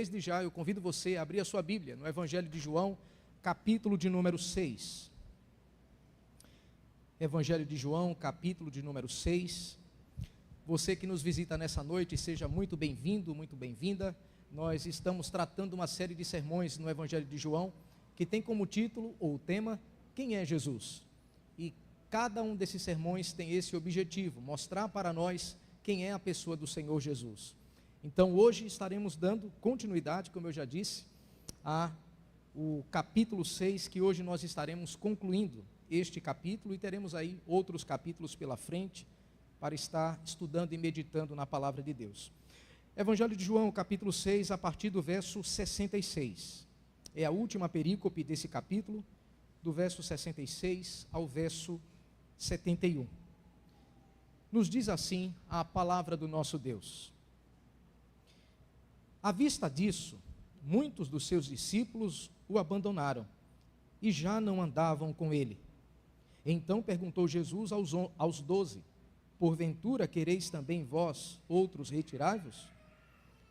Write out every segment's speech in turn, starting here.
Desde já eu convido você a abrir a sua Bíblia no Evangelho de João, capítulo de número 6. Evangelho de João, capítulo de número 6. Você que nos visita nessa noite, seja muito bem-vindo, muito bem-vinda. Nós estamos tratando uma série de sermões no Evangelho de João, que tem como título ou tema, Quem é Jesus? E cada um desses sermões tem esse objetivo, mostrar para nós quem é a pessoa do Senhor Jesus. Então hoje estaremos dando continuidade, como eu já disse, o capítulo 6, que hoje nós estaremos concluindo este capítulo e teremos aí outros capítulos pela frente para estar estudando e meditando na palavra de Deus. Evangelho de João, capítulo 6, a partir do verso 66. É a última perícope desse capítulo, do verso 66 ao verso 71. Nos diz assim a palavra do nosso Deus. À vista disso, muitos dos seus discípulos o abandonaram e já não andavam com ele. Então perguntou Jesus aos 12, porventura quereis também vós, outros, retirai-vos?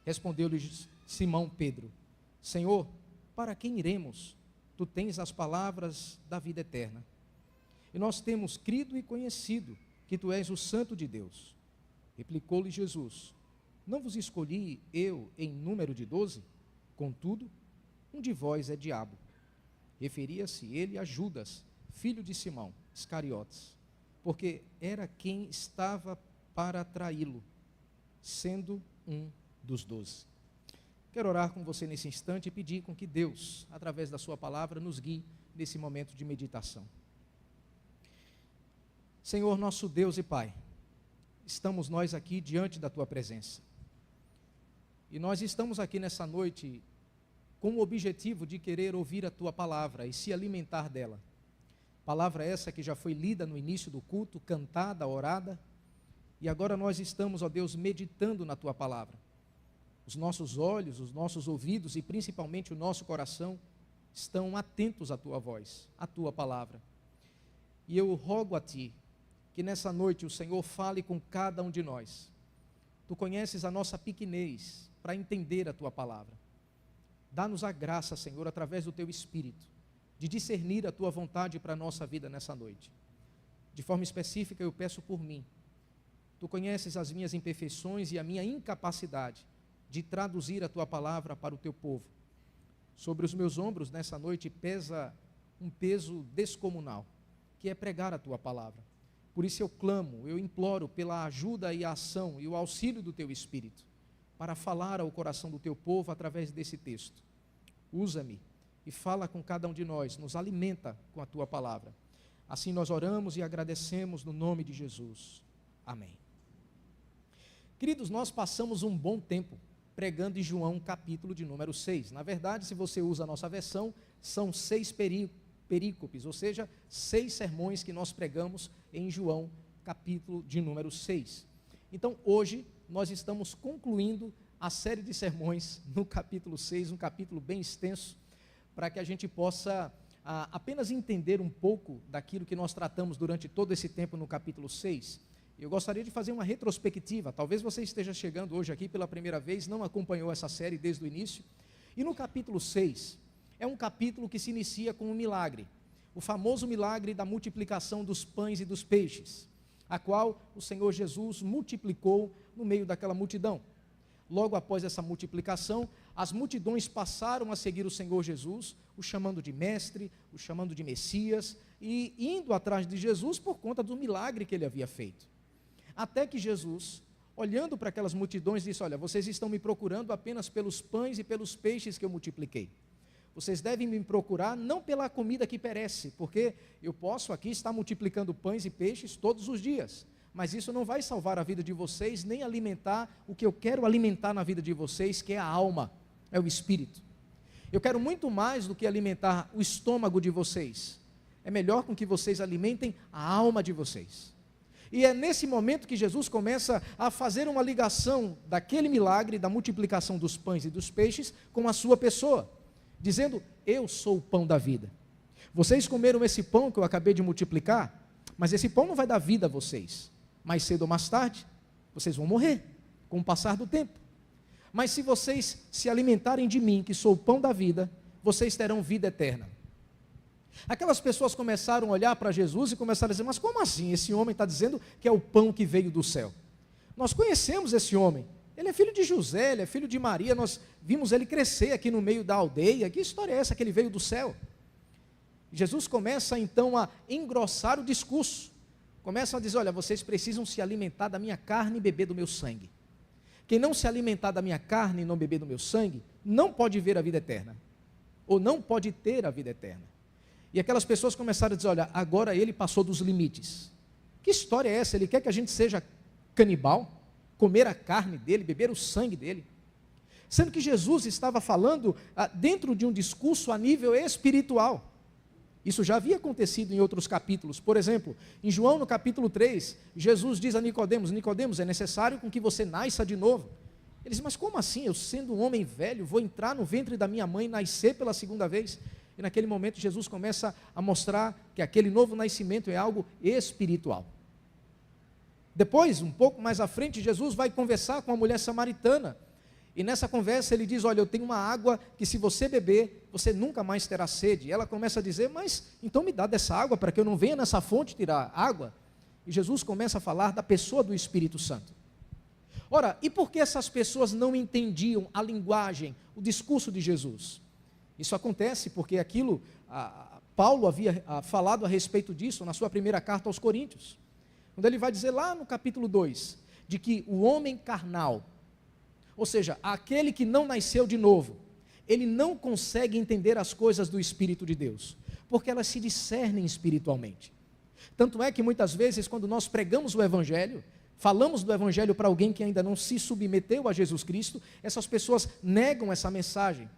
Respondeu-lhes Simão Pedro, Senhor, para quem iremos? Tu tens as palavras da vida eterna. E nós temos crido e conhecido que tu és o Santo de Deus. Replicou-lhe Jesus, não vos escolhi eu em número de 12? Contudo, um de vós é diabo. Referia-se ele a Judas, filho de Simão, Iscariotes, porque era quem estava para traí-lo, sendo um dos 12. Quero orar com você nesse instante e pedir com que Deus, através da sua palavra, nos guie nesse momento de meditação. Senhor, nosso Deus e Pai, estamos nós aqui diante da tua presença. E nós estamos aqui nessa noite com o objetivo de querer ouvir a tua palavra e se alimentar dela. Palavra essa que já foi lida no início do culto, cantada, orada, e agora nós estamos, ó Deus, meditando na tua palavra. Os nossos olhos, os nossos ouvidos e principalmente o nosso coração estão atentos à tua voz, à tua palavra. E eu rogo a ti que nessa noite o Senhor fale com cada um de nós. Tu conheces a nossa pequenez para entender a tua palavra. Dá-nos a graça, Senhor, através do teu Espírito, de discernir a tua vontade para a nossa vida nessa noite. De forma específica eu peço por mim. Tu conheces as minhas imperfeições e a minha incapacidade de traduzir a tua palavra para o teu povo. Sobre os meus ombros nessa noite pesa um peso descomunal, que é pregar a tua palavra. Por isso eu clamo, eu imploro pela ajuda e a ação e o auxílio do teu Espírito, para falar ao coração do teu povo através desse texto. Usa-me e fala com cada um de nós, nos alimenta com a tua palavra. Assim nós oramos e agradecemos no nome de Jesus. Amém. Queridos, nós passamos um bom tempo pregando em João capítulo de número 6. Na verdade, se você usa a nossa versão, são 6 perícopes, ou seja, 6 sermões que nós pregamos em João capítulo de número 6. Então hoje nós estamos concluindo a série de sermões no capítulo 6, um capítulo bem extenso, para que a gente possa apenas entender um pouco daquilo que nós tratamos durante todo esse tempo no capítulo 6. Eu gostaria de fazer uma retrospectiva. Talvez você esteja chegando hoje aqui pela primeira vez, não acompanhou essa série desde o início. E no capítulo 6, é um capítulo que se inicia com um milagre, o famoso milagre da multiplicação dos pães e dos peixes, a qual o Senhor Jesus multiplicou no meio daquela multidão. Logo após essa multiplicação, as multidões passaram a seguir o Senhor Jesus, o chamando de mestre, o chamando de Messias, e indo atrás de Jesus por conta do milagre que ele havia feito. Até que Jesus, olhando para aquelas multidões, disse, olha, vocês estão me procurando apenas pelos pães e pelos peixes que eu multipliquei. Vocês devem me procurar não pela comida que perece, porque eu posso aqui estar multiplicando pães e peixes todos os dias, mas isso não vai salvar a vida de vocês, nem alimentar o que eu quero alimentar na vida de vocês, que é a alma, é o espírito. Eu quero muito mais do que alimentar o estômago de vocês, é melhor com que vocês alimentem a alma de vocês. E é nesse momento que Jesus começa a fazer uma ligação daquele milagre, da multiplicação dos pães e dos peixes, com a sua pessoa, dizendo, eu sou o pão da vida. Vocês comeram esse pão que eu acabei de multiplicar, mas esse pão não vai dar vida a vocês. Mais cedo ou mais tarde, vocês vão morrer, com o passar do tempo. mas se vocês se alimentarem de mim, que sou o pão da vida, vocês terão vida eterna. Aquelas pessoas começaram a olhar para Jesus e começaram a dizer, mas como assim? Esse homem está dizendo que é o pão que veio do céu. Nós conhecemos esse homem, ele é filho de José, ele é filho de Maria, nós vimos ele crescer aqui no meio da aldeia, que história é essa que ele veio do céu? Jesus começa então a engrossar o discurso, começa a dizer, olha, vocês precisam se alimentar da minha carne e beber do meu sangue. Quem não se alimentar da minha carne e não beber do meu sangue, não pode ver a vida eterna, ou não pode ter a vida eterna. E aquelas pessoas começaram a dizer, olha, agora ele passou dos limites. Que história é essa? Ele quer que a gente seja canibal, comer a carne dele, beber o sangue dele. Sendo que Jesus estava falando dentro de um discurso a nível espiritual. Isso já havia acontecido em outros capítulos. Por exemplo, em João no capítulo 3, Jesus diz a Nicodemos, Nicodemos, é necessário com que você nasça de novo. Ele diz, mas como assim? Eu sendo um homem velho, vou entrar no ventre da minha mãe e nascer pela segunda vez? E naquele momento Jesus começa a mostrar que aquele novo nascimento é algo espiritual. Depois, um pouco mais à frente, Jesus vai conversar com a mulher samaritana. E nessa conversa ele diz, olha, eu tenho uma água que se você beber, você nunca mais terá sede. E ela começa a dizer, mas então me dá dessa água para que eu não venha nessa fonte tirar água. E Jesus começa a falar da pessoa do Espírito Santo. Ora, e por que essas pessoas não entendiam a linguagem, o discurso de Jesus? Isso acontece porque aquilo, Paulo havia falado a respeito disso na sua primeira carta aos Coríntios, quando ele vai dizer lá no capítulo 2, de que o homem carnal, ou seja, aquele que não nasceu de novo, ele não consegue entender as coisas do Espírito de Deus, porque elas se discernem espiritualmente. Tanto é que muitas vezes quando nós pregamos o Evangelho, falamos do Evangelho para alguém que ainda não se submeteu a Jesus Cristo, essas pessoas negam essa mensagem,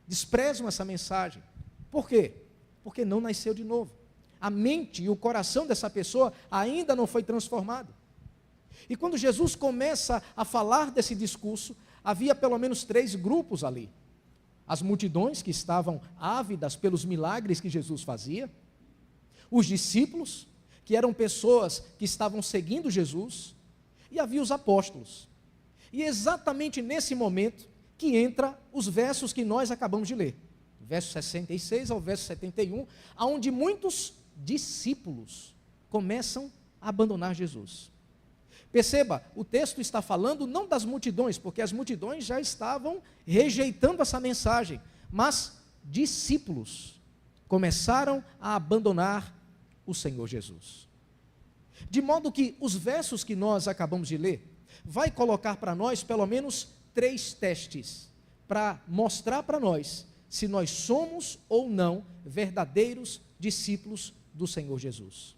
desprezam essa mensagem. Por quê? Porque não nasceu de novo. A mente e o coração dessa pessoa ainda não foi transformado. E quando Jesus começa a falar desse discurso, havia pelo menos 3 grupos ali. As multidões que estavam ávidas pelos milagres que Jesus fazia, os discípulos, que eram pessoas que estavam seguindo Jesus, e havia os apóstolos. E exatamente nesse momento que entra os versos que nós acabamos de ler, verso 66 ao verso 71, onde muitos discípulos começam a abandonar Jesus. Perceba, o texto está falando não das multidões, porque as multidões já estavam rejeitando essa mensagem, mas discípulos começaram a abandonar o Senhor Jesus. De modo que os versos que nós acabamos de ler, vai colocar para nós pelo menos 3 testes, para mostrar para nós se nós somos ou não verdadeiros discípulos do Senhor Jesus.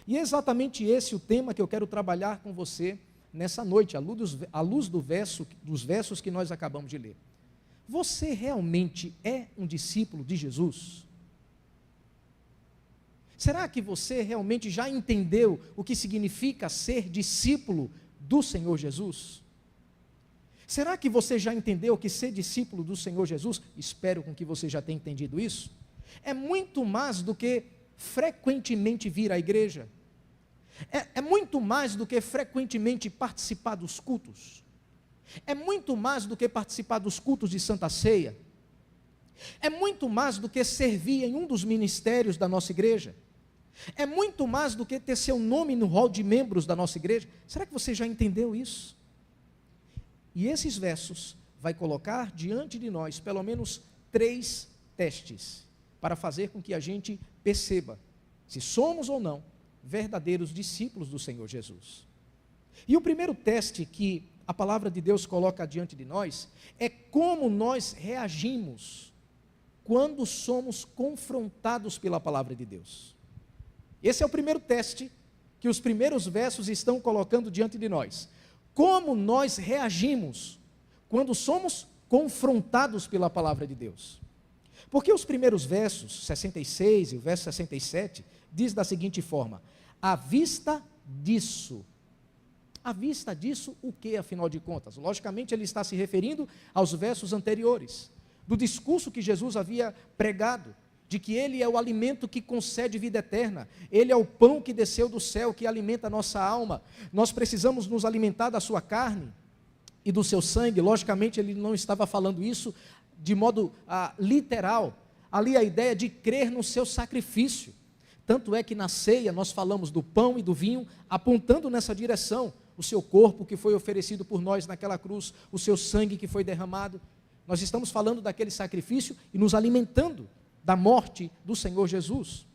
E é exatamente esse o tema que eu quero trabalhar com você nessa noite, à luz dos versos que nós acabamos de ler. Você realmente é um discípulo de Jesus? Será que você realmente já entendeu o que significa ser discípulo do Senhor Jesus? Será que você já entendeu que ser discípulo do Senhor Jesus, espero com que você já tenha entendido isso, é muito mais do que frequentemente vir à igreja, é muito mais do que frequentemente participar dos cultos, é muito mais do que participar dos cultos de Santa Ceia, é muito mais do que servir em um dos ministérios da nossa igreja, é muito mais do que ter seu nome no hall de membros da nossa igreja. Será que você já entendeu isso? E esses versos vai colocar diante de nós pelo menos 3 testes para fazer com que a gente perceba se somos ou não verdadeiros discípulos do Senhor Jesus. E o primeiro teste que a palavra de Deus coloca diante de nós é como nós reagimos quando somos confrontados pela palavra de Deus. Esse é o primeiro teste que os primeiros versos estão colocando diante de nós. Como nós reagimos quando somos confrontados pela palavra de Deus? Porque os primeiros versos, 66 e o verso 67, diz da seguinte forma: à vista disso o que, afinal de contas? Logicamente ele está se referindo aos versos anteriores, do discurso que Jesus havia pregado, de que Ele é o alimento que concede vida eterna, Ele é o pão que desceu do céu, que alimenta a nossa alma, nós precisamos nos alimentar da sua carne e do seu sangue. Logicamente, ele não estava falando isso de modo literal. Ali a ideia de crer no seu sacrifício. Tanto é que na ceia nós falamos do pão e do vinho, apontando nessa direção. O seu corpo que foi oferecido por nós naquela cruz, o seu sangue que foi derramado. Nós estamos falando daquele sacrifício e nos alimentando da morte do Senhor Jesus.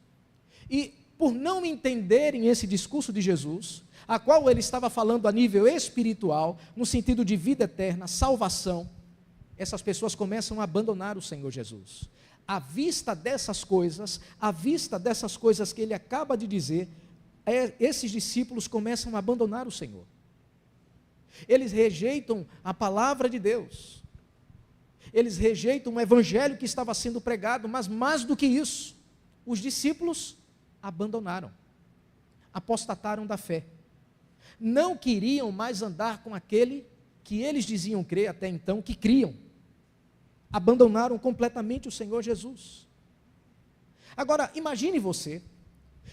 E por não entenderem esse discurso de Jesus, a qual ele estava falando a nível espiritual, no sentido de vida eterna, salvação, essas pessoas começam a abandonar o Senhor Jesus. À vista dessas coisas que ele acaba de dizer, esses discípulos começam a abandonar o Senhor. Eles rejeitam a palavra de Deus. Eles rejeitam o evangelho que estava sendo pregado, mas mais do que isso, os discípulos abandonaram, apostataram da fé. Não queriam mais andar com aquele que eles diziam crer até então, que criam. Abandonaram completamente o Senhor Jesus. Agora, imagine você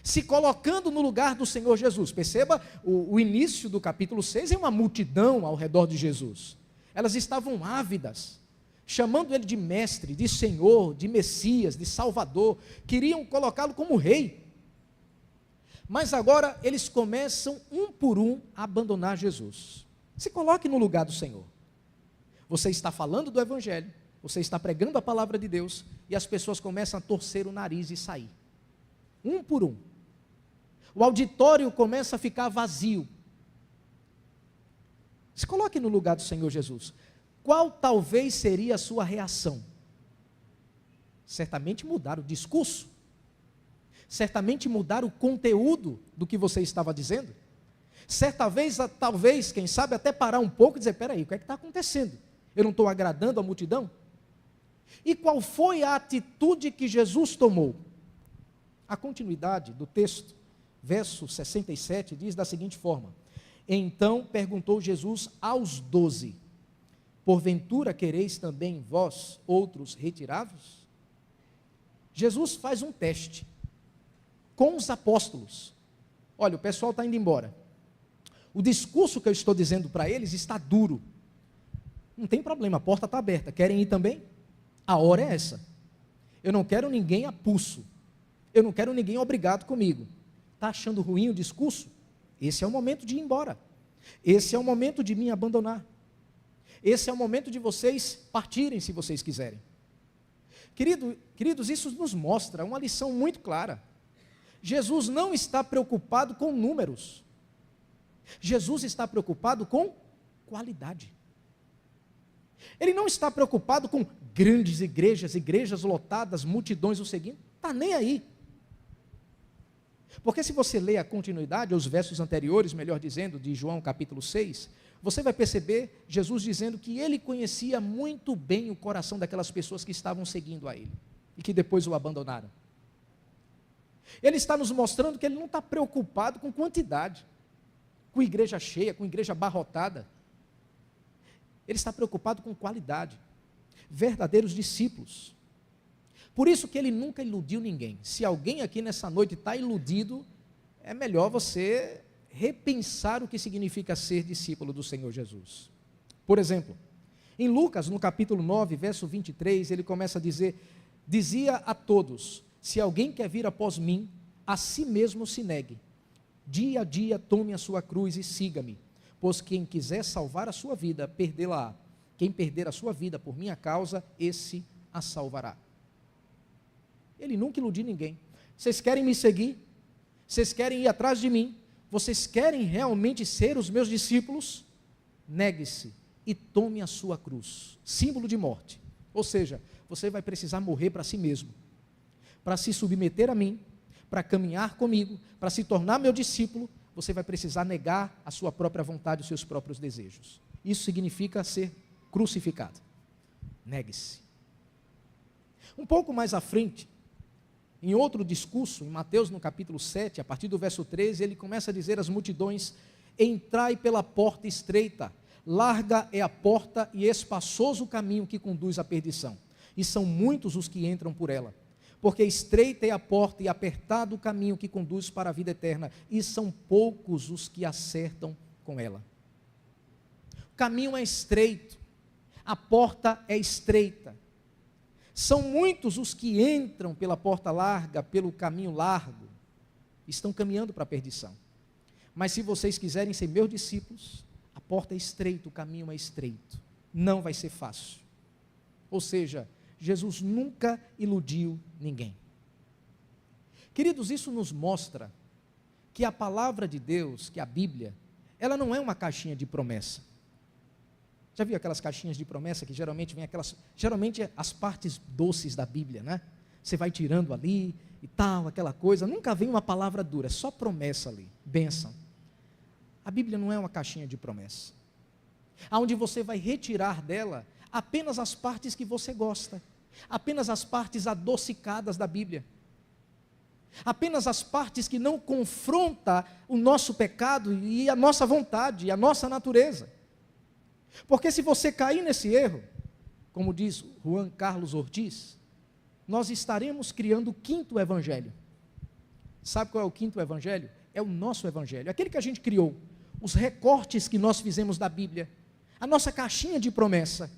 se colocando no lugar do Senhor Jesus. Perceba, o início do capítulo 6 é uma multidão ao redor de Jesus. Elas estavam ávidas, chamando ele de mestre, de Senhor, de Messias, de Salvador. Queriam colocá-lo como rei. Mas agora eles começam um por um a abandonar Jesus. Se coloque no lugar do Senhor. Você está falando do evangelho, você está pregando a palavra de Deus, e as pessoas começam a torcer o nariz e sair. Um por um. O auditório começa a ficar vazio. Se coloque no lugar do Senhor Jesus. Qual talvez seria a sua reação? Certamente mudar o discurso. Certamente mudar o conteúdo do que você estava dizendo. Talvez, quem sabe, até parar um pouco e dizer, peraí, o que é que está acontecendo? Eu não estou agradando a multidão? E qual foi a atitude que Jesus tomou? A continuidade do texto, verso 67, diz da seguinte forma: então perguntou Jesus aos 12, porventura quereis também vós outros retirados? Jesus faz um teste com os apóstolos. Olha, o pessoal está indo embora. O discurso que eu estou dizendo para eles está duro. Não tem problema, a porta está aberta. Querem ir também? A hora é essa. Eu não quero ninguém a pulso. Eu não quero ninguém obrigado comigo. Está achando ruim o discurso? Esse é o momento de ir embora. Esse é o momento de me abandonar. Esse é o momento de vocês partirem, se vocês quiserem. Queridos, isso nos mostra uma lição muito clara. Jesus não está preocupado com números. Jesus está preocupado com qualidade. Ele não está preocupado com grandes igrejas lotadas, multidões o seguindo. Está nem aí. Porque se você ler a continuidade, os versos anteriores, melhor dizendo, de João capítulo 6, você vai perceber Jesus dizendo que ele conhecia muito bem o coração daquelas pessoas que estavam seguindo a ele e que depois o abandonaram. Ele está nos mostrando que ele não está preocupado com quantidade, com igreja cheia, com igreja abarrotada. Ele está preocupado com qualidade, verdadeiros discípulos. Por isso que ele nunca iludiu ninguém. Se alguém aqui nessa noite está iludido, é melhor você repensar o que significa ser discípulo do Senhor Jesus. Por exemplo, em Lucas, no capítulo 9, verso 23, ele começa a dizer, dizia a todos, se alguém quer vir após mim, a si mesmo se negue. Dia a dia tome a sua cruz e siga-me. Pois quem quiser salvar a sua vida, perdê-la-á. Quem perder a sua vida por minha causa, esse a salvará. Ele nunca iludiu ninguém. Vocês querem me seguir? Vocês querem ir atrás de mim? Vocês querem realmente ser os meus discípulos? Negue-se e tome a sua cruz. Símbolo de morte. Ou seja, você vai precisar morrer para si mesmo. Para se submeter a mim, para caminhar comigo, para se tornar meu discípulo, você vai precisar negar a sua própria vontade, os seus próprios desejos. Isso significa ser crucificado. Negue-se. Um pouco mais à frente, em outro discurso, em Mateus no capítulo 7, a partir do verso 13, ele começa a dizer às multidões, entrai pela porta estreita, larga é a porta e espaçoso o caminho que conduz à perdição, e são muitos os que entram por ela. Porque estreita é a porta e apertado o caminho que conduz para a vida eterna, e são poucos os que acertam com ela. caminho é estreito, a porta é estreita. São muitos os que entram pela porta larga, pelo caminho largo, estão caminhando para a perdição. Mas se vocês quiserem ser meus discípulos, a porta é estreita, o caminho é estreito. Não vai ser fácil. Ou seja, Jesus nunca iludiu ninguém. Queridos, isso nos mostra que a palavra de Deus, que a Bíblia, ela não é uma caixinha de promessa. Já viu aquelas caixinhas de promessa que geralmente vem geralmente as partes doces da Bíblia, né? Você vai tirando ali e tal, aquela coisa, nunca vem uma palavra dura, é só promessa ali, bênção. A Bíblia não é uma caixinha de promessa, onde você vai retirar dela apenas as partes que você gosta, apenas as partes adocicadas da Bíblia, apenas as partes que não confrontam o nosso pecado e a nossa vontade, e a nossa natureza. Porque se você cair nesse erro, como diz Juan Carlos Ortiz, nós estaremos criando o quinto evangelho. Sabe qual é o quinto evangelho? É o nosso evangelho, aquele que a gente criou, os recortes que nós fizemos da Bíblia, a nossa caixinha de promessa,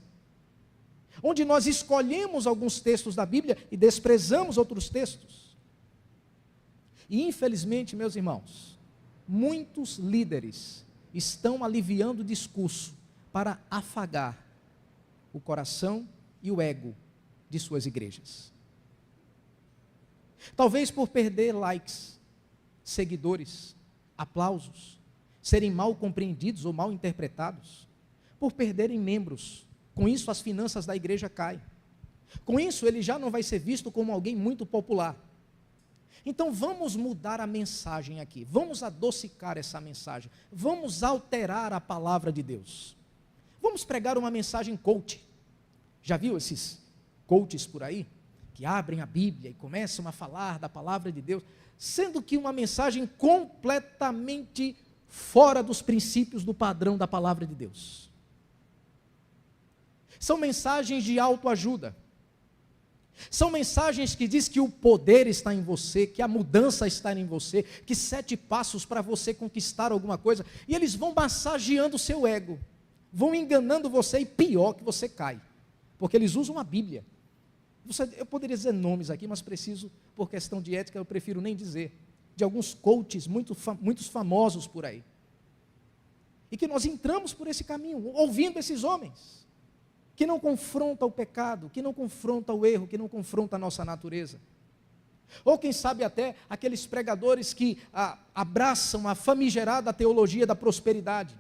onde nós escolhemos alguns textos da Bíblia e desprezamos outros textos. E infelizmente, meus irmãos, muitos líderes estão aliviando o discurso para afagar o coração e o ego de suas igrejas. Talvez por perder likes, seguidores, aplausos, serem mal compreendidos ou mal interpretados, por perderem membros. Com isso as finanças da igreja caem. Com isso ele já não vai ser visto como alguém muito popular. Então vamos mudar a mensagem aqui, vamos adocicar essa mensagem, vamos alterar a palavra de Deus. Vamos pregar uma mensagem coach. Já viu esses coaches por aí? Que abrem a Bíblia e começam a falar da palavra de Deus, sendo que uma mensagem completamente fora dos princípios do padrão da palavra de Deus. São mensagens de autoajuda. São mensagens que diz que o poder está em você, que a mudança está em você, que 7 passos para você conquistar alguma coisa, e eles vão massageando o seu ego, vão enganando você, e pior que você cai, porque eles usam a Bíblia. Eu poderia dizer nomes aqui, mas preciso, por questão de ética, eu prefiro nem dizer, de alguns coaches muitos famosos por aí, e que nós entramos por esse caminho, ouvindo esses homens, que não confronta o pecado, que não confronta o erro, que não confronta a nossa natureza. Ou quem sabe até aqueles pregadores que abraçam a famigerada teologia da prosperidade,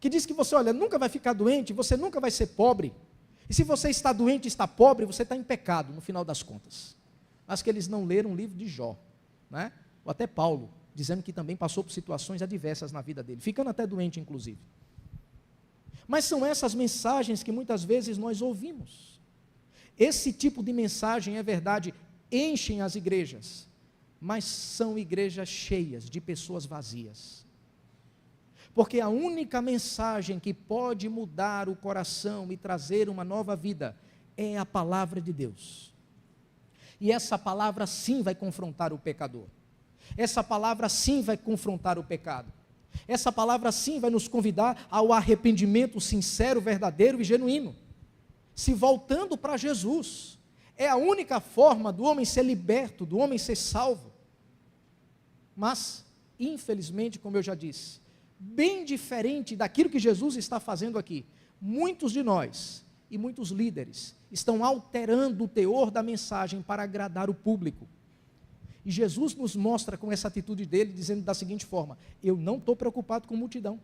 que diz que você, olha, nunca vai ficar doente, você nunca vai ser pobre, e se você está doente, está pobre, você está em pecado, no final das contas. Mas que eles não leram o livro de Jó, né? Ou até Paulo, dizendo que também passou por situações adversas na vida dele, ficando até doente inclusive. Mas são essas mensagens que muitas vezes nós ouvimos. Esse tipo de mensagem, é verdade, enchem as igrejas, mas são igrejas cheias de pessoas vazias. Porque a única mensagem que pode mudar o coração e trazer uma nova vida é a palavra de Deus. E essa palavra sim vai confrontar o pecador. Essa palavra sim vai confrontar o pecado. Essa palavra sim vai nos convidar ao arrependimento sincero, verdadeiro e genuíno. Se voltando para Jesus, é a única forma do homem ser liberto, do homem ser salvo. Mas, infelizmente, como eu já disse, bem diferente daquilo que Jesus está fazendo aqui, muitos de nós e muitos líderes estão alterando o teor da mensagem para agradar o público. E Jesus nos mostra com essa atitude dele, dizendo da seguinte forma: eu não estou preocupado com multidão,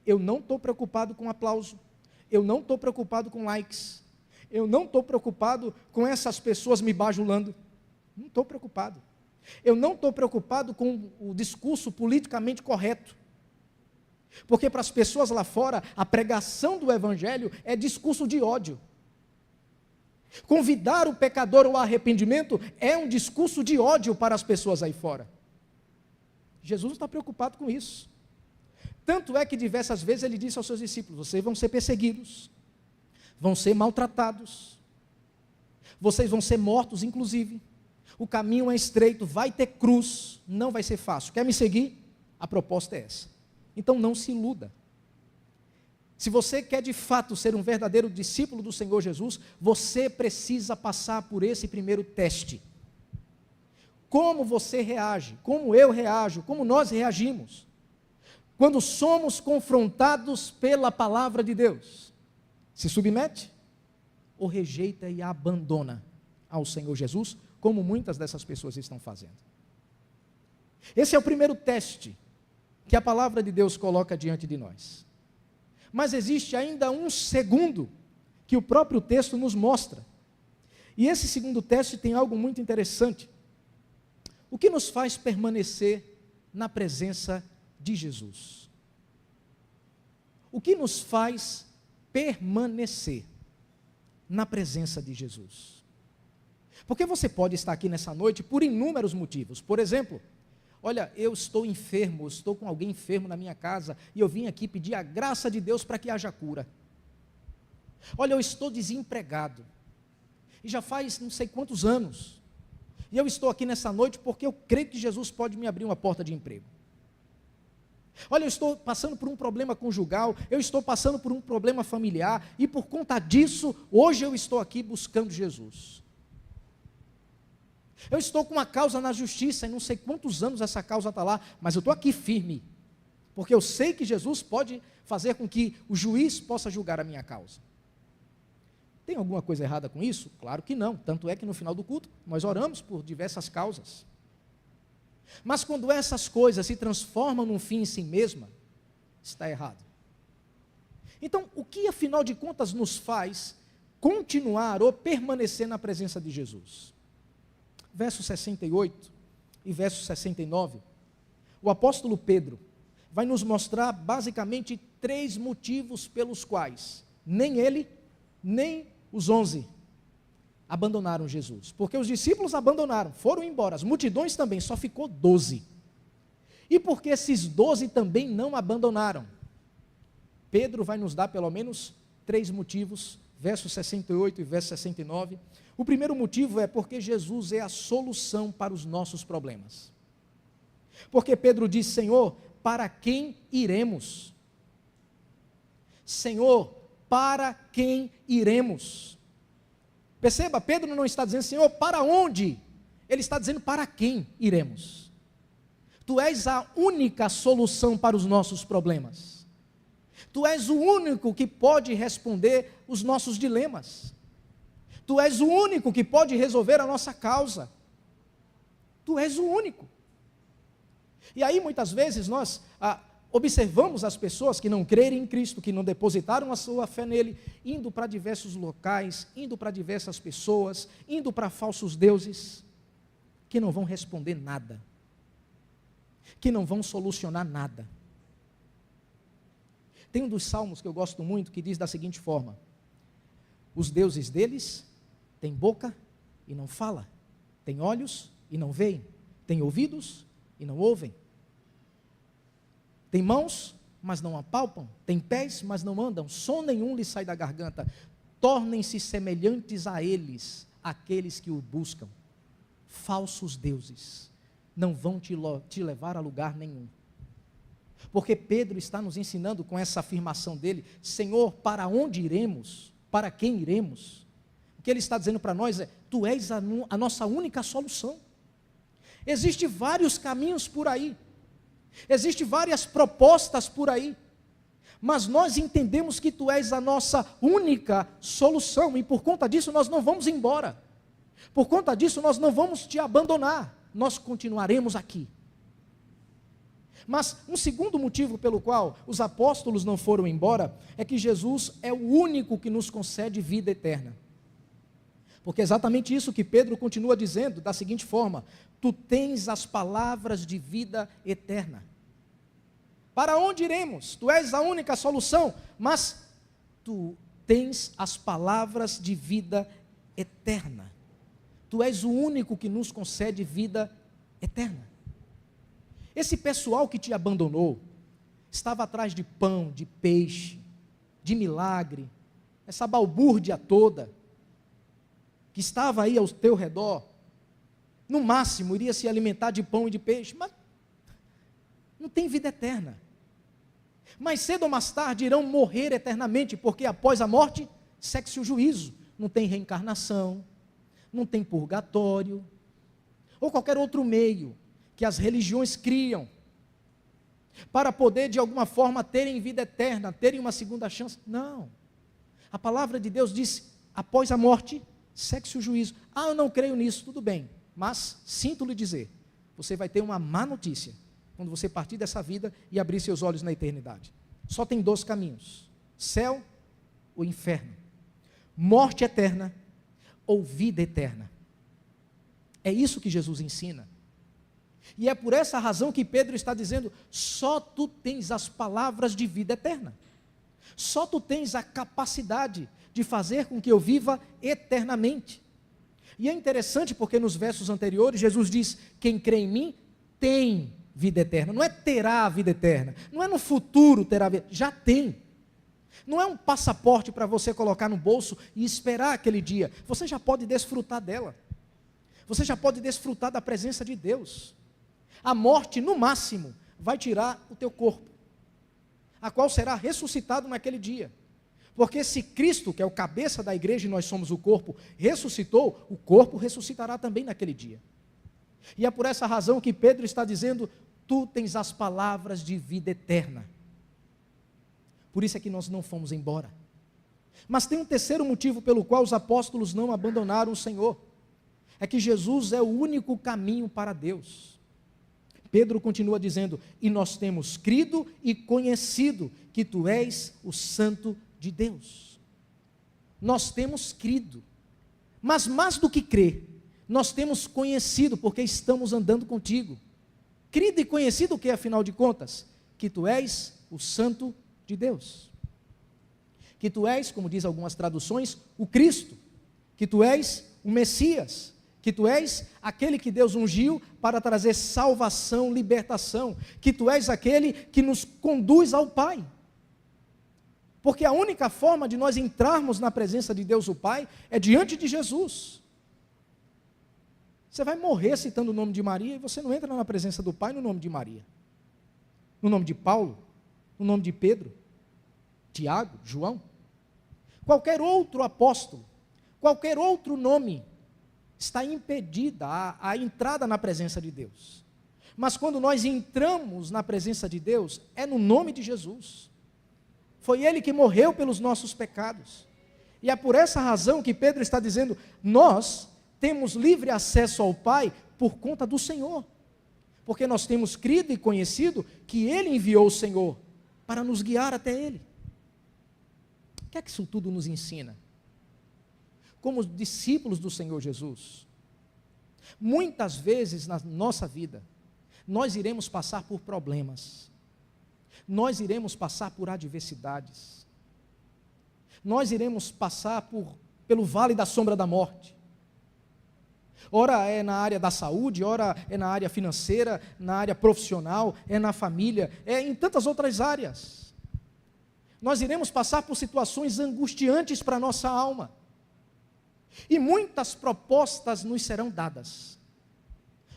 eu não estou preocupado com aplauso, eu não estou preocupado com likes, eu não estou preocupado com essas pessoas me bajulando, não estou preocupado. Eu não estou preocupado com o discurso politicamente correto, porque para as pessoas lá fora, a pregação do evangelho é discurso de ódio. Convidar o pecador ao arrependimento é um discurso de ódio para as pessoas aí fora. Jesus não está preocupado com isso. Tanto é que diversas vezes ele disse aos seus discípulos: vocês vão ser perseguidos, vão ser maltratados, vocês vão ser mortos inclusive, o caminho é estreito, vai ter cruz, não vai ser fácil. Quer me seguir? A proposta é essa. Então não se iluda. Se você quer de fato ser um verdadeiro discípulo do Senhor Jesus, você precisa passar por esse primeiro teste. Como você reage, como eu reajo, como nós reagimos, quando somos confrontados pela palavra de Deus? Se submete ou rejeita e abandona ao Senhor Jesus, como muitas dessas pessoas estão fazendo? Esse é o primeiro teste que a palavra de Deus coloca diante de nós. Mas existe ainda um segundo, que o próprio texto nos mostra. E esse segundo teste tem algo muito interessante. O que nos faz permanecer na presença de Jesus? O que nos faz permanecer na presença de Jesus? Porque você pode estar aqui nessa noite por inúmeros motivos. Por exemplo, olha, eu estou enfermo, estou com alguém enfermo na minha casa, e eu vim aqui pedir a graça de Deus para que haja cura. Olha, eu estou desempregado, e já faz não sei quantos anos, e eu estou aqui nessa noite porque eu creio que Jesus pode me abrir uma porta de emprego. Olha, eu estou passando por um problema conjugal, eu estou passando por um problema familiar, e por conta disso, hoje eu estou aqui buscando Jesus. Eu estou com uma causa na justiça, e não sei quantos anos essa causa está lá, mas eu estou aqui firme, porque eu sei que Jesus pode fazer com que o juiz possa julgar a minha causa. Tem alguma coisa errada com isso? Claro que não, tanto é que no final do culto, nós oramos por diversas causas. Mas quando essas coisas se transformam num fim em si mesma, está errado. Então, o que afinal de contas nos faz continuar ou permanecer na presença de Jesus? Verso 68 e verso 69, o apóstolo Pedro vai nos mostrar basicamente 3 motivos pelos quais nem ele, nem os 11 abandonaram Jesus. Porque os discípulos abandonaram, foram embora, as multidões também, só ficou 12. E porque esses 12 também não abandonaram? Pedro vai nos dar pelo menos 3 motivos, verso 68 e verso 69. O primeiro motivo é porque Jesus é a solução para os nossos problemas. Porque Pedro diz: Senhor, para quem iremos? Senhor, para quem iremos? Perceba, Pedro não está dizendo: Senhor, para onde? Ele está dizendo: para quem iremos? Tu és a única solução para os nossos problemas. Tu és o único que pode responder os nossos dilemas. Tu és o único que pode resolver a nossa causa. Tu és o único. E aí muitas vezes nós observamos as pessoas que não creem em Cristo, que não depositaram a sua fé nele, indo para diversos locais, indo para diversas pessoas, indo para falsos deuses, que não vão responder nada, que não vão solucionar nada. Tem um dos salmos que eu gosto muito, que diz da seguinte forma: os deuses deles têm boca e não fala, têm olhos e não veem, têm ouvidos e não ouvem, têm mãos, mas não apalpam, têm pés, mas não andam, som nenhum lhes sai da garganta. Tornem-se semelhantes a eles, aqueles que o buscam. Falsos deuses não vão te levar a lugar nenhum. Porque Pedro está nos ensinando com essa afirmação dele: Senhor, para onde iremos? Para quem iremos? O que ele está dizendo para nós é: Tu és a nossa única solução. Existem vários caminhos por aí, existem várias propostas por aí, mas nós entendemos que Tu és a nossa única solução, e por conta disso nós não vamos embora, por conta disso nós não vamos Te abandonar, nós continuaremos aqui. Mas um segundo motivo pelo qual os apóstolos não foram embora é que Jesus é o único que nos concede vida eterna. Porque é exatamente isso que Pedro continua dizendo da seguinte forma: Tu tens as palavras de vida eterna. Para onde iremos? Tu és a única solução, mas Tu tens as palavras de vida eterna. Tu és o único que nos concede vida eterna. Esse pessoal que te abandonou estava atrás de pão, de peixe, de milagre, essa balbúrdia toda que estava aí ao teu redor, no máximo iria se alimentar de pão e de peixe, mas não tem vida eterna. mais cedo ou mais tarde irão morrer eternamente, porque após a morte, segue-se o juízo. Não tem reencarnação, não tem purgatório, ou qualquer outro meio que as religiões criam, para poder de alguma forma terem vida eterna, terem uma segunda chance. Não, a palavra de Deus diz, após a morte, segue-se o juízo. Ah, eu não creio nisso, tudo bem, mas sinto lhe dizer, você vai ter uma má notícia, quando você partir dessa vida e abrir seus olhos na eternidade. Só tem 2 caminhos, céu ou inferno, morte eterna ou vida eterna. É isso que Jesus ensina. E é por essa razão que Pedro está dizendo, só tu tens as palavras de vida eterna. Só tu tens a capacidade de fazer com que eu viva eternamente. E é interessante porque nos versos anteriores, Jesus diz, quem crê em mim, tem vida eterna. Não é terá a vida eterna, não é no futuro terá vida, já tem. Não é um passaporte para você colocar no bolso e esperar aquele dia. Você já pode desfrutar dela. Você já pode desfrutar da presença de Deus. A morte, no máximo, vai tirar o teu corpo, a qual será ressuscitado naquele dia. Porque se Cristo, que é o cabeça da igreja e nós somos o corpo, ressuscitou, o corpo ressuscitará também naquele dia. E é por essa razão que Pedro está dizendo, tu tens as palavras de vida eterna. Por isso é que nós não fomos embora. Mas tem um terceiro motivo pelo qual os apóstolos não abandonaram o Senhor. É que Jesus é o único caminho para Deus. Pedro continua dizendo, e nós temos crido e conhecido que tu és o Santo de Deus. Nós temos crido, mas mais do que crer, nós temos conhecido, porque estamos andando contigo. Crido e conhecido o que, afinal de contas? Que tu és o Santo de Deus. Que tu és, como diz algumas traduções, o Cristo. Que tu és o Messias. Que tu és aquele que Deus ungiu para trazer salvação, libertação. Que tu és aquele que nos conduz ao Pai. Porque a única forma de nós entrarmos na presença de Deus o Pai é diante de Jesus. Você vai morrer citando o nome de Maria e você não entra na presença do Pai no nome de Maria. No nome de Paulo, no nome de Pedro, Tiago, João. Qualquer outro apóstolo, qualquer outro nome está impedida a entrada na presença de Deus. Mas quando nós entramos na presença de Deus, é no nome de Jesus. Foi Ele que morreu pelos nossos pecados. E é por essa razão que Pedro está dizendo, nós temos livre acesso ao Pai por conta do Senhor. Porque nós temos crido e conhecido que Ele enviou o Senhor para nos guiar até Ele. O que é que isso tudo nos ensina? Como discípulos do Senhor Jesus, muitas vezes na nossa vida, nós iremos passar por problemas, nós iremos passar por adversidades, nós iremos passar pelo vale da sombra da morte. Ora é na área da saúde, ora é na área financeira, na área profissional, é na família, é em tantas outras áreas. Nós iremos passar por situações angustiantes para a nossa alma. E muitas propostas nos serão dadas.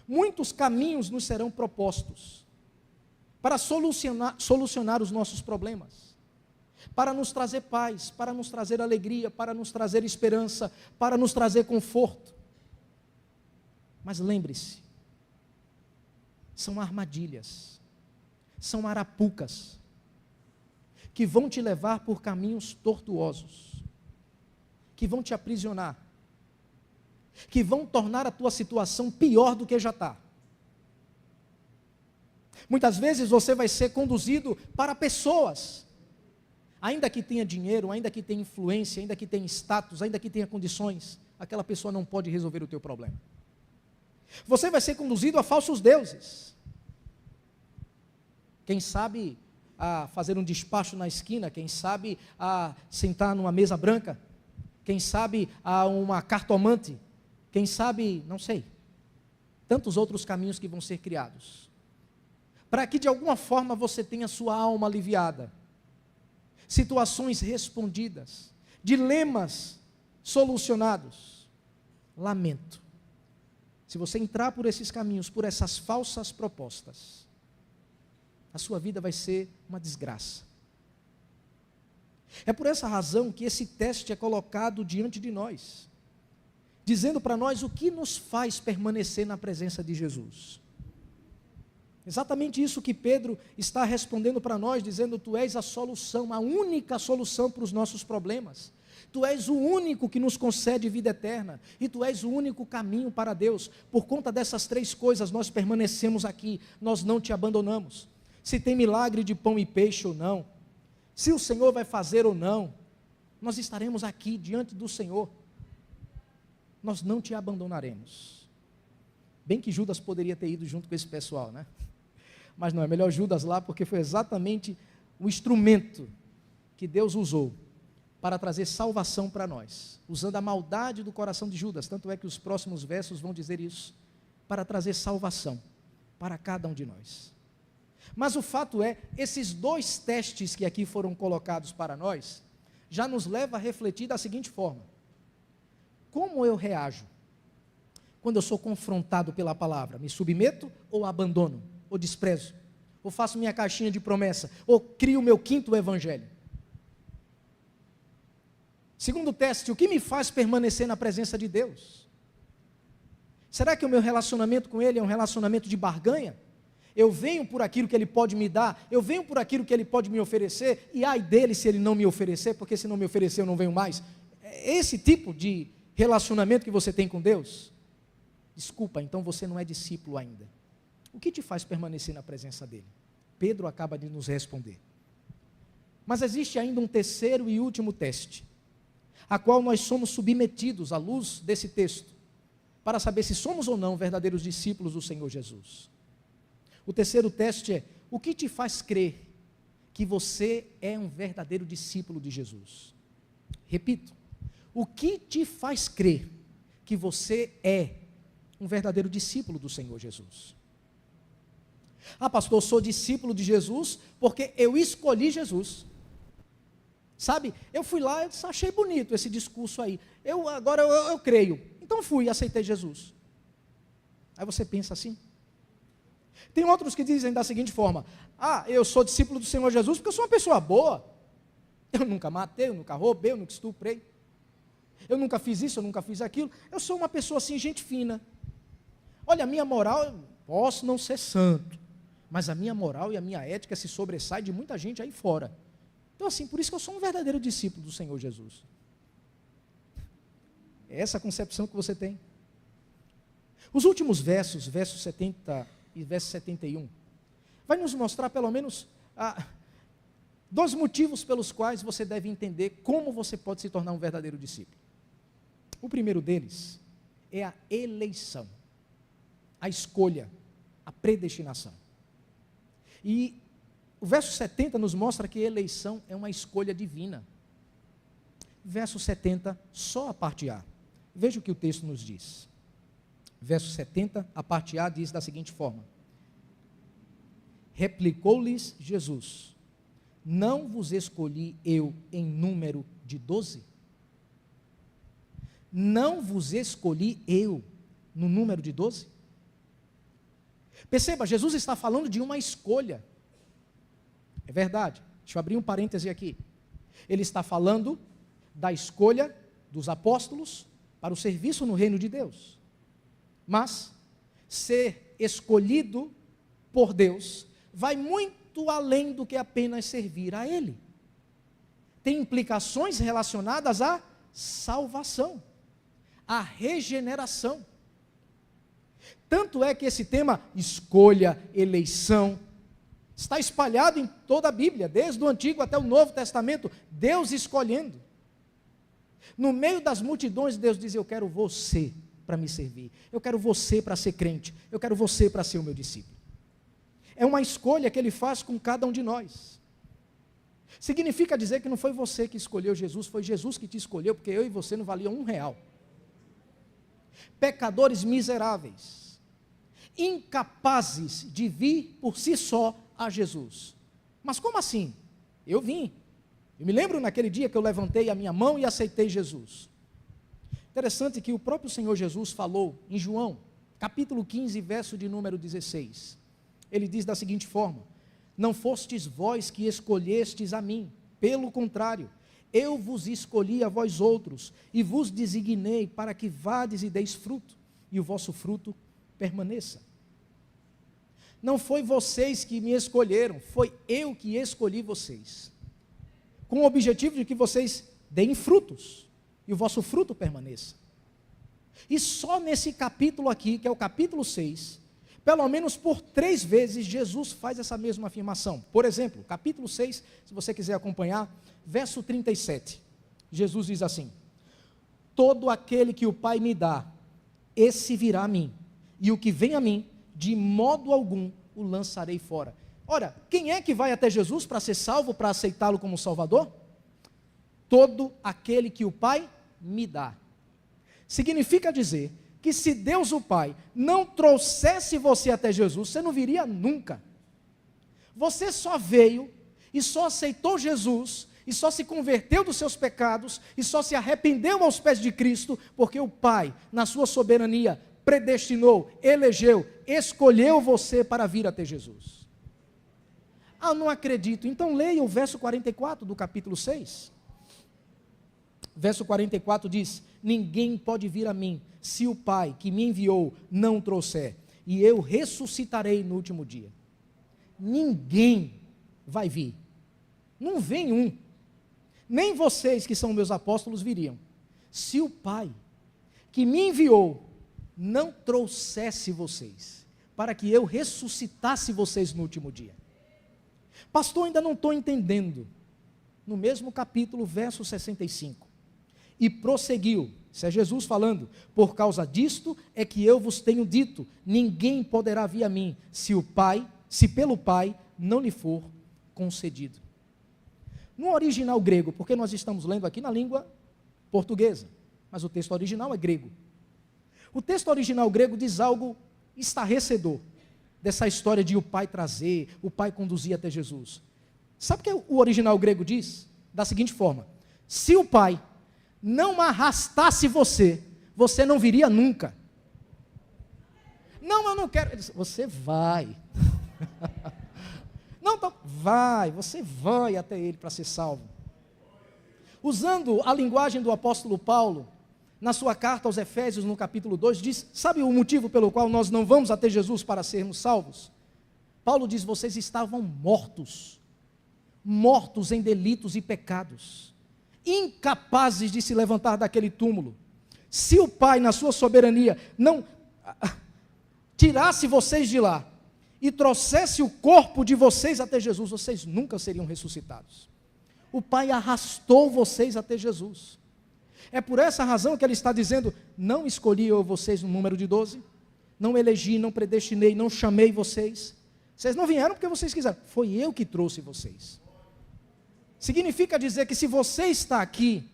Muitos caminhos nos serão propostos para solucionar os nossos problemas, para nos trazer paz, para nos trazer alegria, para nos trazer esperança, para nos trazer conforto. Mas lembre-se, são armadilhas, são arapucas, que vão te levar por caminhos tortuosos, que vão te aprisionar, que vão tornar a tua situação pior do que já está. Muitas vezes você vai ser conduzido para pessoas, ainda que tenha dinheiro, ainda que tenha influência, ainda que tenha status, ainda que tenha condições, aquela pessoa não pode resolver o teu problema. Você vai ser conduzido a falsos deuses. Quem sabe a fazer um despacho na esquina, quem sabe a sentar numa mesa branca, quem sabe a uma cartomante, quem sabe, não sei, tantos outros caminhos que vão ser criados, para que de alguma forma você tenha sua alma aliviada, situações respondidas, dilemas solucionados. Lamento, se você entrar por esses caminhos, por essas falsas propostas, a sua vida vai ser uma desgraça. É por essa razão que esse teste é colocado diante de nós, dizendo para nós o que nos faz permanecer na presença de Jesus. Exatamente isso que Pedro está respondendo para nós, dizendo: tu és a solução, a única solução para os nossos problemas. Tu és o único que nos concede vida eterna, e tu és o único caminho para Deus. Por conta dessas três coisas nós permanecemos aqui, nós não te abandonamos. Se tem milagre de pão e peixe ou não, se o Senhor vai fazer ou não, nós estaremos aqui diante do Senhor. Nós não te abandonaremos. Bem que Judas poderia ter ido junto com esse pessoal, né? Mas não, é melhor Judas lá, porque foi exatamente o instrumento que Deus usou para trazer salvação para nós, usando a maldade do coração de Judas. Tanto é que os próximos versos vão dizer isso, para trazer salvação para cada um de nós. Mas o fato é, esses dois testes que aqui foram colocados para nós, já nos leva a refletir da seguinte forma: como eu reajo quando eu sou confrontado pela palavra? Me submeto ou abandono, ou desprezo, ou faço minha caixinha de promessa, ou crio o meu quinto evangelho? Segundo teste, o que me faz permanecer na presença de Deus? Será que o meu relacionamento com Ele é um relacionamento de barganha? Eu venho por aquilo que Ele pode me dar, eu venho por aquilo que Ele pode me oferecer, e ai dele se Ele não me oferecer, porque se não me oferecer eu não venho mais. É esse tipo de relacionamento que você tem com Deus? Desculpa, então você não é discípulo ainda. O que te faz permanecer na presença dEle? Pedro acaba de nos responder. Mas existe ainda um terceiro e último teste, a qual nós somos submetidos à luz desse texto, para saber se somos ou não verdadeiros discípulos do Senhor Jesus. O terceiro teste é: o que te faz crer que você é um verdadeiro discípulo de Jesus? Repito, o que te faz crer que você é um verdadeiro discípulo do Senhor Jesus? Ah, pastor, eu sou discípulo de Jesus porque eu escolhi Jesus. Sabe, eu fui lá e achei bonito esse discurso aí. Agora eu creio. Então fui e aceitei Jesus. Aí você pensa assim. Tem outros que dizem da seguinte forma: ah, eu sou discípulo do Senhor Jesus porque eu sou uma pessoa boa. Eu nunca matei, eu nunca roubei, eu nunca estuprei. Eu nunca fiz isso, eu nunca fiz aquilo. Eu sou uma pessoa assim, gente fina. Olha, a minha moral, eu posso não ser santo, mas a minha moral e a minha ética se sobressai de muita gente aí fora. Então assim, por isso que eu sou um verdadeiro discípulo do Senhor Jesus. É essa a concepção que você tem. Os últimos versos, versos 70 e verso 71, vai nos mostrar pelo menos dois motivos pelos quais você deve entender como você pode se tornar um verdadeiro discípulo. O primeiro deles é a eleição, a escolha, a predestinação. E o verso 70 nos mostra que a eleição é uma escolha divina. Verso 70, só a parte A. Veja o que o texto nos diz. Verso 70, a parte A diz da seguinte forma: replicou-lhes Jesus: não vos escolhi eu em número de 12? Não vos escolhi eu no número de 12? Perceba, Jesus está falando de uma escolha. É verdade. Deixa eu abrir um parêntese aqui. Ele está falando da escolha dos apóstolos para o serviço no reino de Deus. Mas ser escolhido por Deus vai muito além do que apenas servir a Ele. Tem implicações relacionadas à salvação, à regeneração. Tanto é que esse tema, escolha, eleição, está espalhado em toda a Bíblia, desde o Antigo até o Novo Testamento, Deus escolhendo. No meio das multidões, Deus diz: eu quero você para me servir, eu quero você para ser crente, eu quero você para ser o meu discípulo. É uma escolha que Ele faz com cada um de nós. Significa dizer que não foi você que escolheu Jesus, foi Jesus que te escolheu, porque eu e você não valiam R$1. Pecadores miseráveis, incapazes de vir por si só a Jesus. Mas como assim? Eu vim. Eu me lembro naquele dia que eu levantei a minha mão e aceitei Jesus. Interessante que o próprio Senhor Jesus falou em João, capítulo 15, verso de número 16. Ele diz da seguinte forma: Não fostes vós que escolhestes a mim, pelo contrário, eu vos escolhi a vós outros, e vos designei para que vades e deis fruto, e o vosso fruto permaneça. Não foi vocês que me escolheram, foi eu que escolhi vocês, com o objetivo de que vocês deem frutos, e o vosso fruto permaneça. E só nesse capítulo aqui, que é o capítulo 6, pelo menos por 3 vezes, Jesus faz essa mesma afirmação. Por exemplo, capítulo 6, se você quiser acompanhar, verso 37, Jesus diz assim: todo aquele que o Pai me dá, esse virá a mim, e o que vem a mim, de modo algum o lançarei fora. Ora, quem é que vai até Jesus para ser salvo, para aceitá-lo como Salvador? Todo aquele que o Pai me dá. Significa dizer que se Deus o Pai não trouxesse você até Jesus, você não viria nunca. Você só veio e só aceitou Jesus, e só se converteu dos seus pecados, e só se arrependeu aos pés de Cristo, porque o Pai, na sua soberania, predestinou, elegeu, escolheu você para vir até Jesus. Ah, não acredito. Então leia o verso 44 do capítulo 6. Verso 44 diz: ninguém pode vir a mim, se o Pai que me enviou não o trouxer, e eu ressuscitarei no último dia. Ninguém vai vir. Não vem um. Nem vocês que são meus apóstolos viriam, se o Pai que me enviou não trouxesse vocês, para que eu ressuscitasse vocês no último dia. Pastor, ainda não estou entendendo. No mesmo capítulo, verso 65. E prosseguiu, isso é Jesus falando: por causa disto é que eu vos tenho dito, ninguém poderá vir a mim, se pelo Pai não lhe for concedido. No original grego, porque nós estamos lendo aqui na língua portuguesa, mas o texto original é grego. O texto original grego diz algo estarrecedor, dessa história de o Pai trazer, o Pai conduzir até Jesus. Sabe o que o original grego diz? Da seguinte forma: se o Pai não arrastasse você, você não viria nunca. Não, eu não quero. Ele disse: você vai. Não, você vai até ele para ser salvo. Usando a linguagem do apóstolo Paulo, na sua carta aos Efésios, no capítulo 2, diz: sabe o motivo pelo qual nós não vamos até Jesus para sermos salvos? Paulo diz: vocês estavam mortos em delitos e pecados, incapazes de se levantar daquele túmulo. Se o Pai, na sua soberania, não tirasse vocês de lá e trouxesse o corpo de vocês até Jesus, vocês nunca seriam ressuscitados. O Pai arrastou vocês até Jesus. É por essa razão que ele está dizendo: não escolhi eu vocês no número de 12, não elegi, não predestinei, não chamei vocês. Vocês não vieram porque vocês quiseram, foi eu que trouxe vocês. Significa dizer que se você está aqui,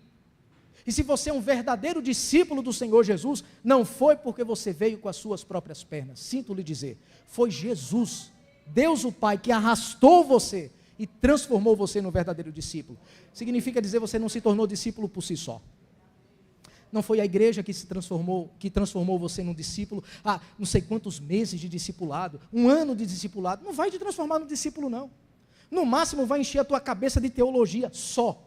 e se você é um verdadeiro discípulo do Senhor Jesus, não foi porque você veio com as suas próprias pernas. Sinto lhe dizer, foi Jesus, Deus o Pai, que arrastou você e transformou você no verdadeiro discípulo. Significa dizer, você não se tornou discípulo por si só. Não foi a igreja que transformou você num discípulo, não sei quantos meses de discipulado, 1 ano de discipulado, não vai te transformar num discípulo não. No máximo vai encher a tua cabeça de teologia só.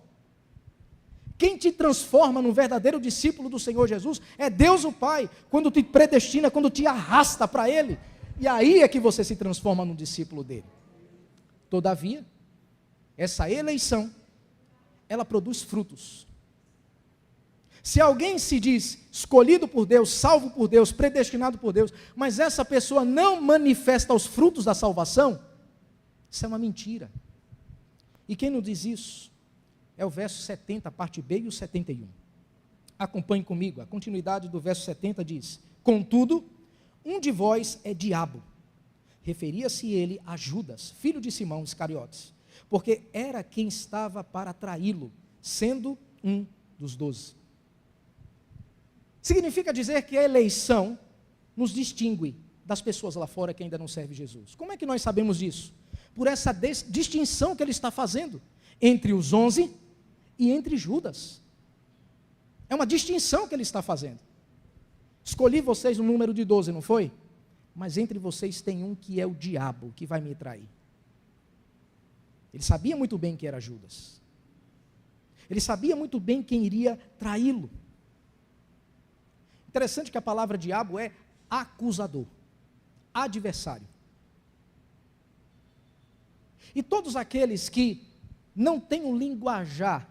Quem te transforma num verdadeiro discípulo do Senhor Jesus é Deus o Pai, quando te predestina, quando te arrasta para Ele, e aí é que você se transforma num discípulo dele. Todavia, essa eleição, ela produz frutos. Se alguém se diz escolhido por Deus, salvo por Deus, predestinado por Deus, mas essa pessoa não manifesta os frutos da salvação, isso é uma mentira. E quem não diz isso? É o verso 70, parte B, e o 71. Acompanhe comigo, a continuidade do verso 70 diz: contudo, um de vós é diabo. Referia-se ele a Judas, filho de Simão Iscariotes, porque era quem estava para traí-lo, sendo um dos 12. Significa dizer que a eleição nos distingue das pessoas lá fora que ainda não servem Jesus. Como é que nós sabemos disso? Por essa distinção que ele está fazendo entre os 11 e entre Judas. É uma distinção que ele está fazendo. Escolhi vocês no número de 12, não foi? Mas entre vocês tem um que é o diabo, que vai me trair. Ele sabia muito bem que era Judas. Ele sabia muito bem quem iria traí-lo. Interessante que a palavra diabo é acusador, adversário. E todos aqueles que não têm o linguajar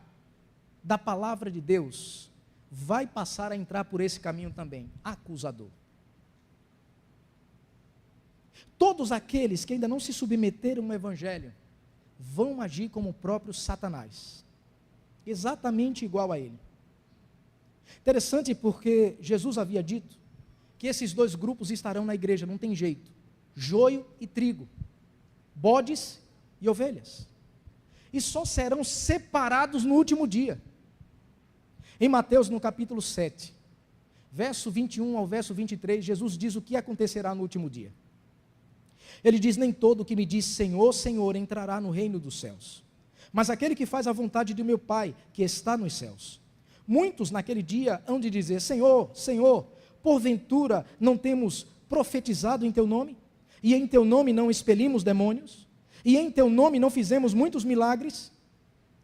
da palavra de Deus, vai passar a entrar por esse caminho também, acusador. Todos aqueles que ainda não se submeteram ao Evangelho, vão agir como o próprio Satanás, exatamente igual a ele. Interessante porque Jesus havia dito que esses dois grupos estarão na igreja, não tem jeito, joio e trigo, bodes e ovelhas, e só serão separados no último dia. Em Mateus, no capítulo 7, verso 21 ao verso 23, Jesus diz o que acontecerá no último dia. Ele diz: nem todo o que me diz Senhor, Senhor, entrará no reino dos céus, mas aquele que faz a vontade de meu Pai, que está nos céus. Muitos naquele dia hão de dizer: Senhor, Senhor, porventura não temos profetizado em teu nome? E em teu nome não expelimos demônios? E em teu nome não fizemos muitos milagres?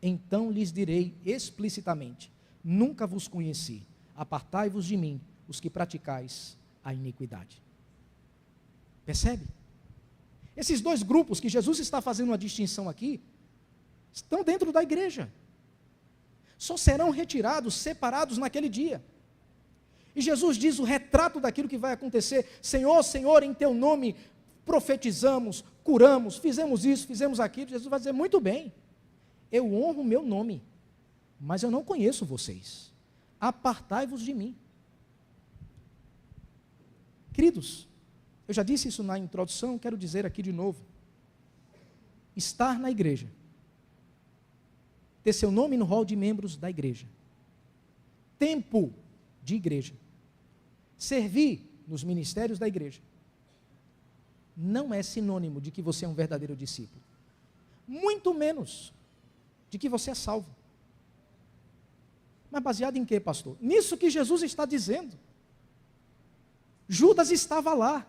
Então lhes direi explicitamente: nunca vos conheci, apartai-vos de mim, os que praticais a iniquidade. Percebe? Esses dois grupos que Jesus está fazendo uma distinção aqui, estão dentro da igreja, só serão retirados, separados naquele dia. E Jesus diz o retrato daquilo que vai acontecer: Senhor, Senhor, em teu nome profetizamos, curamos, fizemos isso, fizemos aquilo. Jesus vai dizer: muito bem, eu honro o meu nome, mas eu não conheço vocês, apartai-vos de mim. Queridos, eu já disse isso na introdução, quero dizer aqui de novo: estar na igreja, ter seu nome no rol de membros da igreja, tempo de igreja, servir nos ministérios da igreja, não é sinônimo de que você é um verdadeiro discípulo, muito menos de que você é salvo. Mas baseado em quê, pastor? Nisso que Jesus está dizendo. Judas estava lá,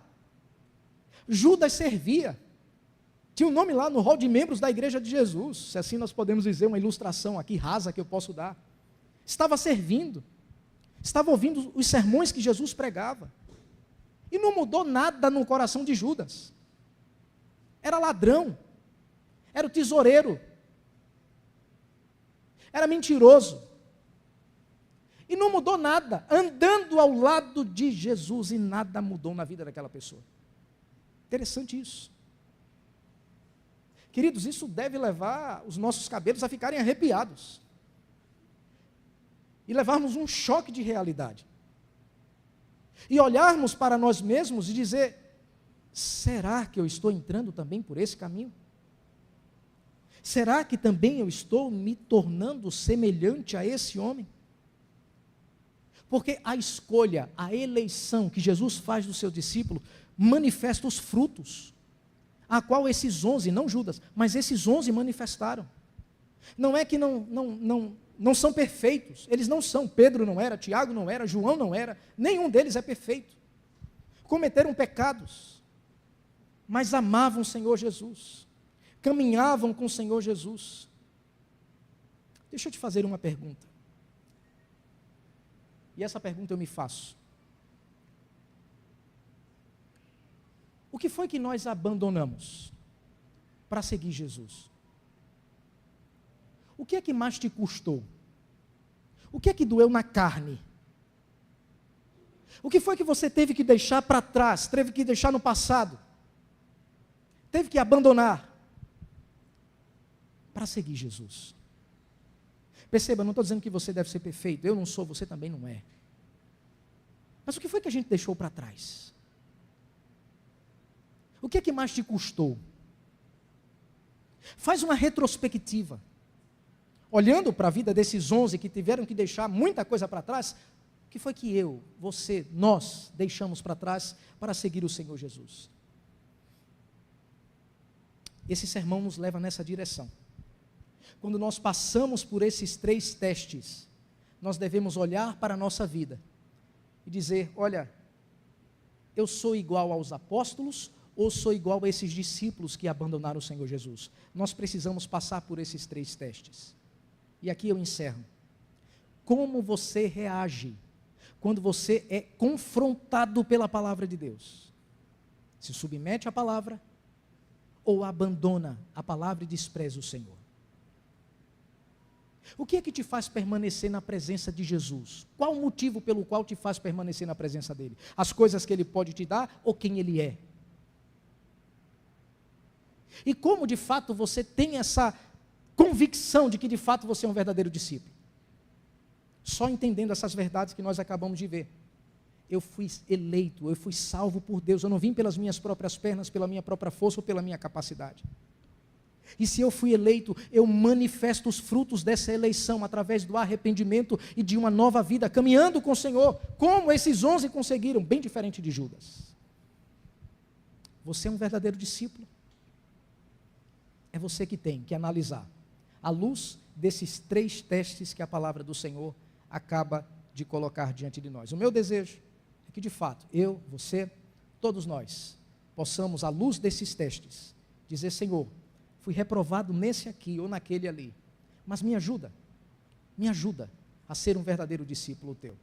Judas servia, tinha um nome lá no rol de membros da igreja de Jesus, se assim nós podemos dizer, uma ilustração aqui rasa que eu posso dar. Estava servindo, estava ouvindo os sermões que Jesus pregava, e não mudou nada no coração de Judas. Era ladrão, era o tesoureiro, era mentiroso, e não mudou nada, andando ao lado de Jesus, e nada mudou na vida daquela pessoa. Interessante isso. Queridos, isso deve levar os nossos cabelos a ficarem arrepiados, e levarmos um choque de realidade, e olharmos para nós mesmos e dizer: será que eu estou entrando também por esse caminho? Será que também eu estou me tornando semelhante a esse homem? Porque a escolha, a eleição que Jesus faz do seu discípulo, manifesta os frutos, a qual esses 11, não Judas, mas esses 11 manifestaram. Não é que não são perfeitos, eles não são. Pedro não era, Tiago não era, João não era, nenhum deles é perfeito. Cometeram pecados, mas amavam o Senhor Jesus, caminhavam com o Senhor Jesus. Deixa eu te fazer uma pergunta, e essa pergunta eu me faço: o que foi que nós abandonamos para seguir Jesus? O que é que mais te custou? O que é que doeu na carne? O que foi que você teve que deixar para trás, teve que deixar no passado, teve que abandonar para seguir Jesus? Perceba, eu não estou dizendo que você deve ser perfeito, eu não sou, você também não é. Mas o que foi que a gente deixou para trás? O que é que mais te custou? Faz uma retrospectiva, olhando para a vida desses 11 que tiveram que deixar muita coisa para trás. O que foi que eu, você, nós deixamos para trás para seguir o Senhor Jesus? Esse sermão nos leva nessa direção. Quando nós passamos por esses 3 testes, nós devemos olhar para a nossa vida e dizer: olha, eu sou igual aos apóstolos ou sou igual a esses discípulos que abandonaram o Senhor Jesus? Nós precisamos passar por esses 3 testes. E aqui eu encerro. Como você reage quando você é confrontado pela palavra de Deus? Se submete à palavra ou abandona a palavra e despreza o Senhor? O que é que te faz permanecer na presença de Jesus? Qual o motivo pelo qual te faz permanecer na presença dele? As coisas que ele pode te dar ou quem ele é? E como de fato você tem essa convicção de que de fato você é um verdadeiro discípulo? Só entendendo essas verdades que nós acabamos de ver. Eu fui eleito, eu fui salvo por Deus, eu não vim pelas minhas próprias pernas, pela minha própria força ou pela minha capacidade. E se eu fui eleito, eu manifesto os frutos dessa eleição através do arrependimento e de uma nova vida, caminhando com o Senhor, como esses 11 conseguiram, bem diferente de Judas. Você é um verdadeiro discípulo. É você que tem que analisar, à luz desses 3 testes que a palavra do Senhor acaba de colocar diante de nós. O meu desejo é que de fato, eu, você, todos nós, possamos, à luz desses testes, dizer: Senhor, fui reprovado nesse aqui ou naquele ali, mas me ajuda a ser um verdadeiro discípulo teu.